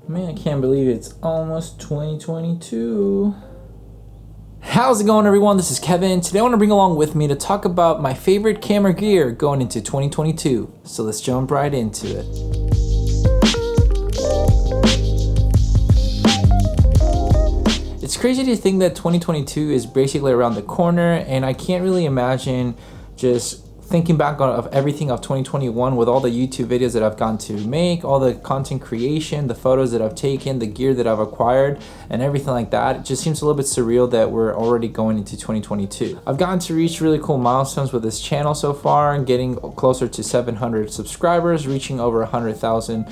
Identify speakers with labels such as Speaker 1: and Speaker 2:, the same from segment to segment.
Speaker 1: Man, I can't believe it's almost 2022. How's it going, everyone? This is Kevin. Today I want to bring along with me to talk about my favorite camera gear going into 2022. So let's jump right into it. It's crazy to think that 2022 is basically around the corner, and I can't really imagine just thinking back of everything of 2021 with all the YouTube videos that I've gotten to make, all the content creation, the photos that I've taken, the gear that I've acquired, and everything like that. It just seems a little bit surreal that we're already going into 2022. I've gotten to reach really cool milestones with this channel so far, and getting closer to 700 subscribers, reaching over 100,000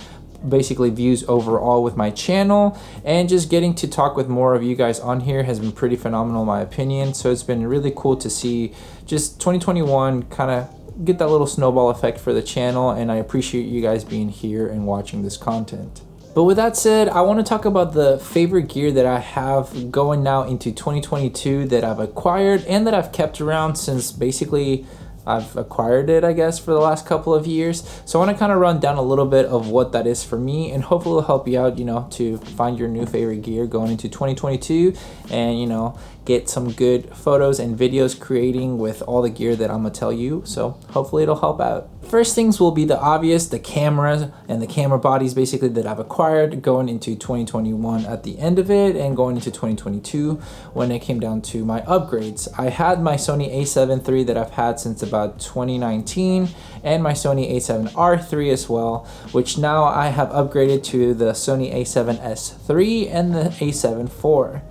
Speaker 1: basically views overall with my channel, and just getting to talk with more of you guys on here has been pretty phenomenal in my opinion. So it's been really cool to see just 2021 kind of get that little snowball effect for the channel, and I appreciate you guys being here and watching this content. But with that said, I want to talk about the favorite gear that I have going now into 2022 that I've acquired and that I've kept around since basically I've acquired it, I guess, for the last couple of years. So I want to kind of run down a little bit of what that is for me, and hopefully it'll help you out, to find your new favorite gear going into 2022 and, get some good photos and videos creating with all the gear that I'm gonna tell you. So hopefully it'll help out. First things will be the obvious, the cameras and the camera bodies basically that I've acquired going into 2021 at the end of it, and going into 2022 when it came down to my upgrades. I had my Sony A7 III that I've had since about 2019, and my Sony A7R III as well, which now I have upgraded to the Sony A7S III and the A7 IV.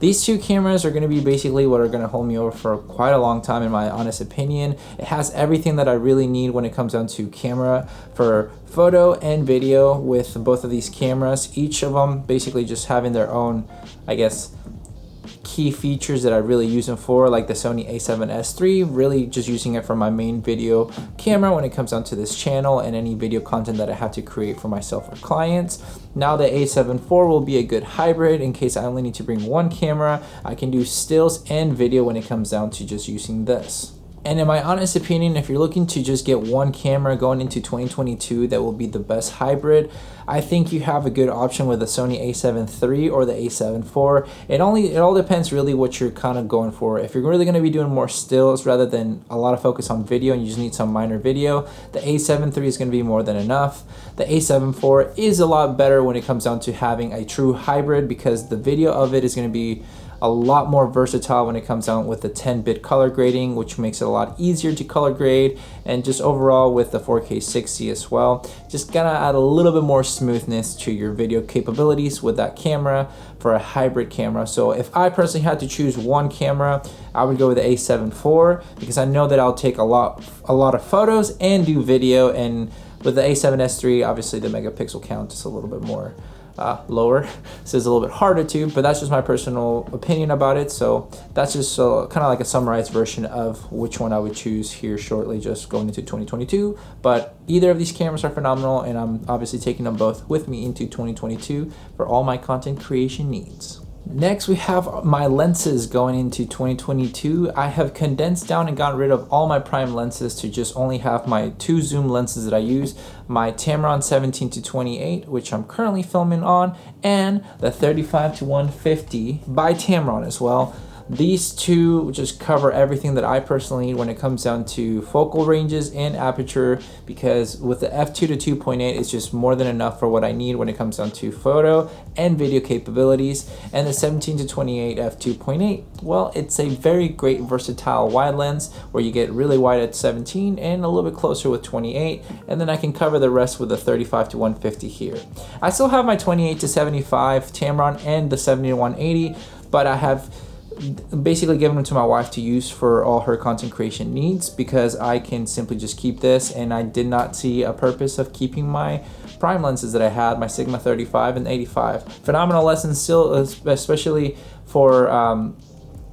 Speaker 1: These two cameras are going to be basically what are going to hold me over for quite a long time in my honest opinion. It has everything that I really need when it comes down to camera for photo and video with both of these cameras. Each of them basically just having their own, I guess, key features that I really use them for, like the Sony A7S III, really just using it for my main video camera when it comes down to this channel and any video content that I have to create for myself or clients. Now the A7 IV will be a good hybrid in case I only need to bring one camera. I can do stills and video when it comes down to just using this. And in my honest opinion, if you're looking to just get one camera going into 2022 that will be the best hybrid, I think you have a good option with the Sony A7 III or the A7 IV. It all depends really what you're kind of going for. If you're really going to be doing more stills rather than a lot of focus on video and you just need some minor video, the A7 III is going to be more than enough. The A7 IV is a lot better when it comes down to having a true hybrid, because the video of it is going to be a lot more versatile when it comes down with the 10-bit color grading, which makes it a lot easier to color grade, and just overall with the 4K 60 as well, just gonna add a little bit more smoothness to your video capabilities with that camera for a hybrid camera. So if I personally had to choose one camera, I would go with the A7 IV, because I know that I'll take a lot of photos and do video, and with the A7S III, obviously the megapixel count is a little bit more lower, so it's a little bit harder to, but that's just my personal opinion about it. So that's just kind of like a summarized version of which one I would choose here shortly, just going into 2022. But either of these cameras are phenomenal, and I'm obviously taking them both with me into 2022 for all my content creation needs. Next, we have my lenses going into 2022. I have condensed down and gotten rid of all my prime lenses to just only have my two zoom lenses that I use, my Tamron 17-28, which I'm currently filming on, and the 35-150 by Tamron as well. These two just cover everything that I personally need when it comes down to focal ranges and aperture, because with the f2 to 2.8, it's just more than enough for what I need when it comes down to photo and video capabilities. And the 17-28 f2.8, well, it's a very great versatile wide lens where you get really wide at 17 and a little bit closer with 28, and then I can cover the rest with the 35-150 here. I still have my 28-75 Tamron and the 70-180, but I have basically given them to my wife to use for all her content creation needs, because I can simply just keep this, and I did not see a purpose of keeping my prime lenses that I had, my Sigma 35 and 85. Phenomenal lessons still, especially for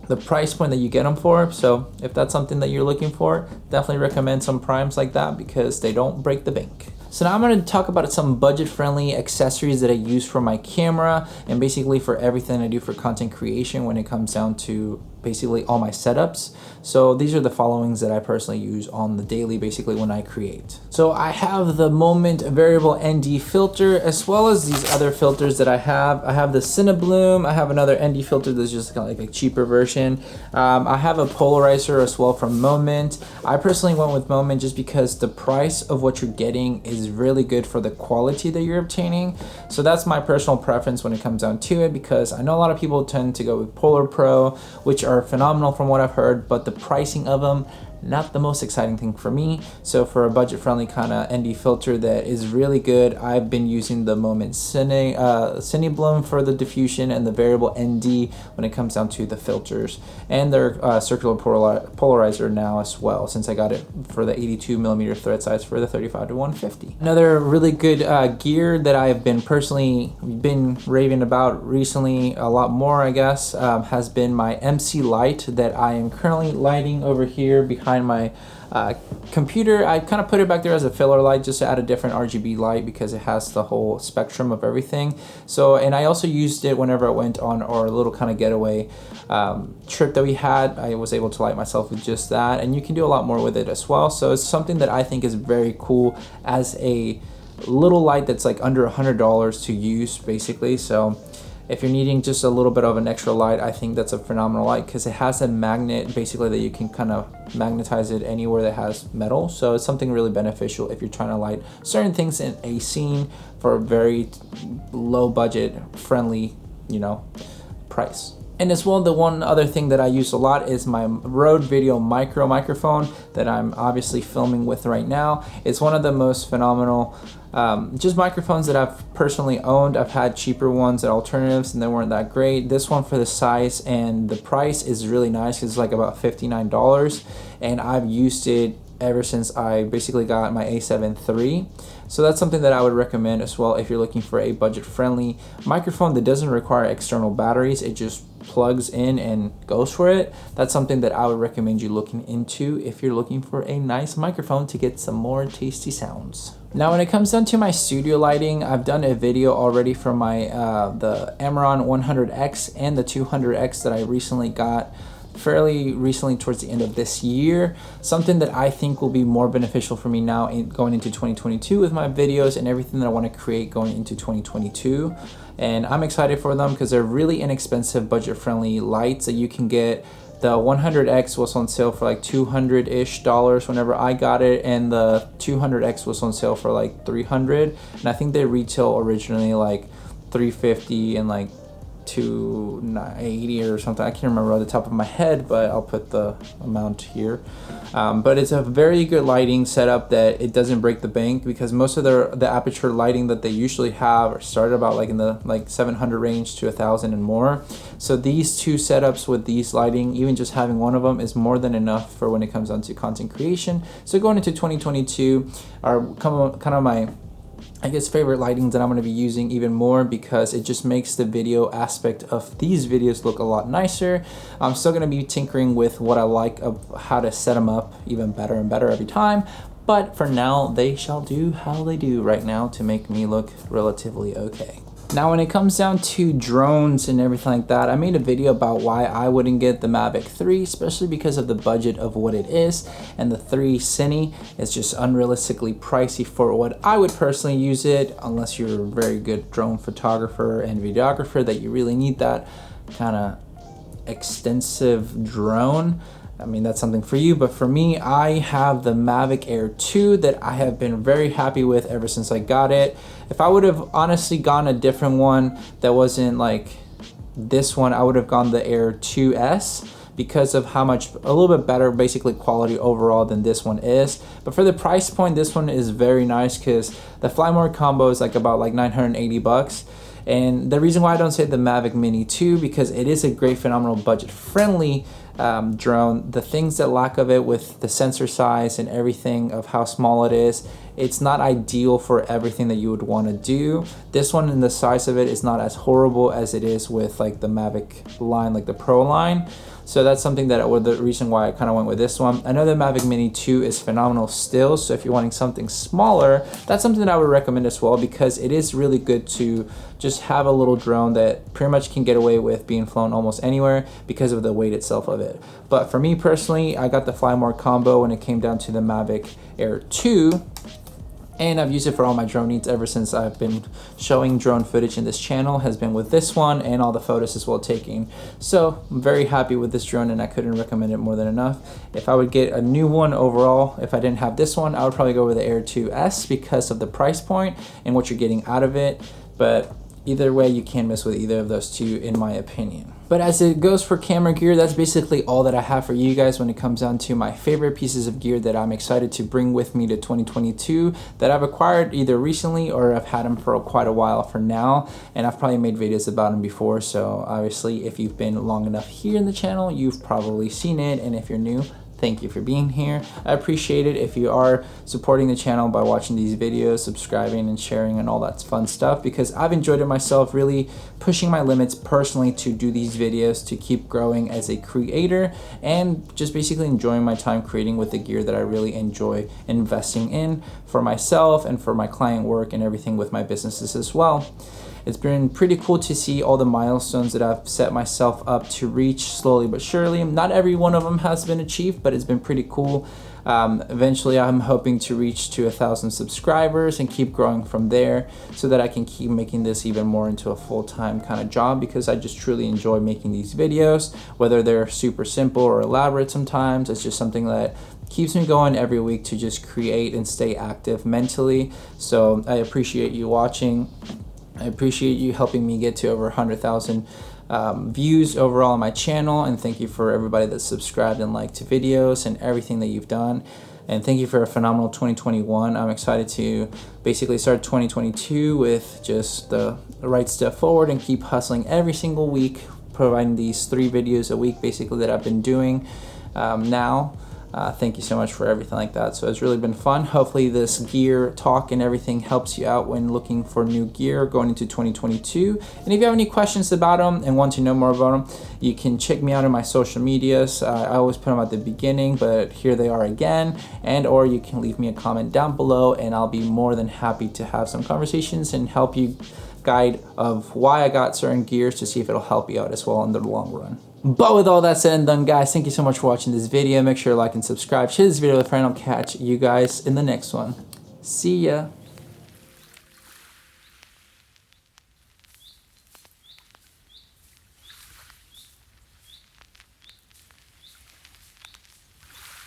Speaker 1: the price point that you get them for. So if that's something that you're looking for, definitely recommend some primes like that, because they don't break the bank. So now I'm going to talk about some budget-friendly accessories that I use for my camera, and basically for everything I do for content creation when it comes down to basically all my setups. So these are the followings that I personally use on the daily, basically when I create. So I have the Moment variable ND filter, as well as these other filters that I have. I have the Cinebloom. I have another ND filter that's just kind of like a cheaper version. I have a polarizer as well from Moment. I personally went with Moment just because the price of what you're getting is really good for the quality that you're obtaining. So that's my personal preference when it comes down to it, because I know a lot of people tend to go with Polar Pro, which are phenomenal from what I've heard, but the pricing of them, not the most exciting thing for me. So for a budget-friendly kind of ND filter that is really good, I've been using the Moment Cinebloom for the diffusion and the variable ND when it comes down to the filters, and their circular polarizer now as well, since I got it for the 82mm thread size for the 35-150. Another really good gear that I've been personally raving about recently a lot more, I guess, has been my MC light that I am currently lighting over here behind my computer. I kind of put it back there as a filler light just to add a different RGB light because it has the whole spectrum of everything. So, and I also used it whenever I went on our little kind of getaway trip that we had. I was able to light myself with just that, and you can do a lot more with it as well. So it's something that I think is very cool as a little light that's like under $100 to use, basically. So if you're needing just a little bit of an extra light, I think that's a phenomenal light because it has a magnet basically that you can kind of magnetize it anywhere that has metal. So it's something really beneficial if you're trying to light certain things in a scene for a very low budget friendly, you know, price. And as well, the one other thing that I use a lot is my Rode Video Micro microphone that I'm obviously filming with right now. It's one of the most phenomenal just microphones that I've personally owned. I've had cheaper ones at alternatives and they weren't that great. This one, for the size and the price, is really nice because it's like about $59, and I've used it ever since I basically got my A7 III. So that's something that I would recommend as well if you're looking for a budget-friendly microphone that doesn't require external batteries. It just plugs in and goes for it. That's something that I would recommend you looking into if you're looking for a nice microphone to get some more tasty sounds. Now when it comes down to my studio lighting, I've done a video already for my the Tamron 100X and the 200X that I recently got fairly recently towards the end of this year. Something that I think will be more beneficial for me now going into 2022 with my videos and everything that I want to create going into 2022. And I'm excited for them because they're really inexpensive, budget-friendly lights that you can get. The 100X was on sale for like $200-ish whenever I got it, and the 200X was on sale for like $300, and I think they retail originally like $350 and like $280 or something. I can't remember off the top of my head, but I'll put the amount here. But it's a very good lighting setup that it doesn't break the bank, because most of the aperture lighting that they usually have are started about like in the like 700 range to 1,000 and more. So these two setups with these lighting, even just having one of them, is more than enough for when it comes down to content creation. So going into 2022 are kind of my, I guess, favorite lightings that I'm going to be using even more, because it just makes the video aspect of these videos look a lot nicer. I'm still going to be tinkering with what I like of how to set them up even better and better every time, but for now they shall do how they do right now to make me look relatively okay. Now when it comes down to drones and everything like that, I made a video about why I wouldn't get the Mavic 3, especially because of the budget of what it is, and the A7siii is just unrealistically pricey for what I would personally use it, unless you're a very good drone photographer and videographer that you really need that kind of extensive drone. I mean, that's something for you, but for me, I have the Mavic Air 2 that I have been very happy with ever since I got it. If I would have honestly gone a different one that wasn't like this one, I would have gone the Air 2S, because of how much, a little bit better basically quality overall than this one is. But for the price point, this one is very nice because the fly mode combo is like about like $980. And the reason why I don't say the Mavic Mini 2, because it is a great, phenomenal, budget-friendly drone. The things that lack of it with the sensor size and everything of how small it is it's not ideal for everything that you would want to do. This one, and the size of it is not as horrible as it is with like the Mavic line, like the Pro line. So that's something that the reason why I kind of went with this one. I know the Mavic Mini 2 is phenomenal still, so if you're wanting something smaller, that's something that I would recommend as well, because it is really good to just have a little drone that pretty much can get away with being flown almost anywhere because of the weight itself of it. But for me personally, I got the Fly More combo when it came down to the Mavic Air 2. And I've used it for all my drone needs ever since I've been showing drone footage in this channel, has been with this one and all the photos as well taking. So I'm very happy with this drone, and I couldn't recommend it more than enough. If I would get a new one overall, if I didn't have this one, I would probably go with the Air 2S because of the price point and what you're getting out of it. But either way, you can't miss with either of those two in my opinion. But as it goes for camera gear, that's basically all that I have for you guys when it comes down to my favorite pieces of gear that I'm excited to bring with me to 2022 that I've acquired either recently or I've had them for quite a while for now, and I've probably made videos about them before. So obviously if you've been long enough here in the channel, you've probably seen it, and if you're new, thank you for being here. I appreciate it if you are supporting the channel by watching these videos, subscribing and sharing and all that fun stuff, because I've enjoyed it myself, really pushing my limits personally to do these videos, to keep growing as a creator, and just basically enjoying my time creating with the gear that I really enjoy investing in for myself and for my client work and everything with my businesses as well. It's been pretty cool to see all the milestones that I've set myself up to reach slowly but surely. Not every one of them has been achieved, but it's been pretty cool. Eventually I'm hoping to reach to 1,000 subscribers and keep growing from there, so that I can keep making this even more into a full-time kind of job, because I just truly enjoy making these videos, whether they're super simple or elaborate sometimes. It's just something that keeps me going every week to just create and stay active mentally. So I appreciate you watching. I appreciate you helping me get to over 100,000 views overall on my channel, and thank you for everybody that's subscribed and liked videos and everything that you've done. And thank you for a phenomenal 2021. I'm excited to basically start 2022 with just the right step forward and keep hustling every single week, providing these 3 videos a week basically that I've been doing now. Thank you so much for everything like that. So it's really been fun. Hopefully this gear talk and everything helps you out when looking for new gear going into 2022. And if you have any questions about them and want to know more about them, you can check me out on my social medias. I always put them at the beginning, but here they are again. And or you can leave me a comment down below, and I'll be more than happy to have some conversations and help you guide of why I got certain gears, to see if it'll help you out as well in the long run. But with all that said and done, guys, thank you so much for watching this video. Make sure to like and subscribe. Share this video with a friend. I'll catch you guys in the next one. See ya.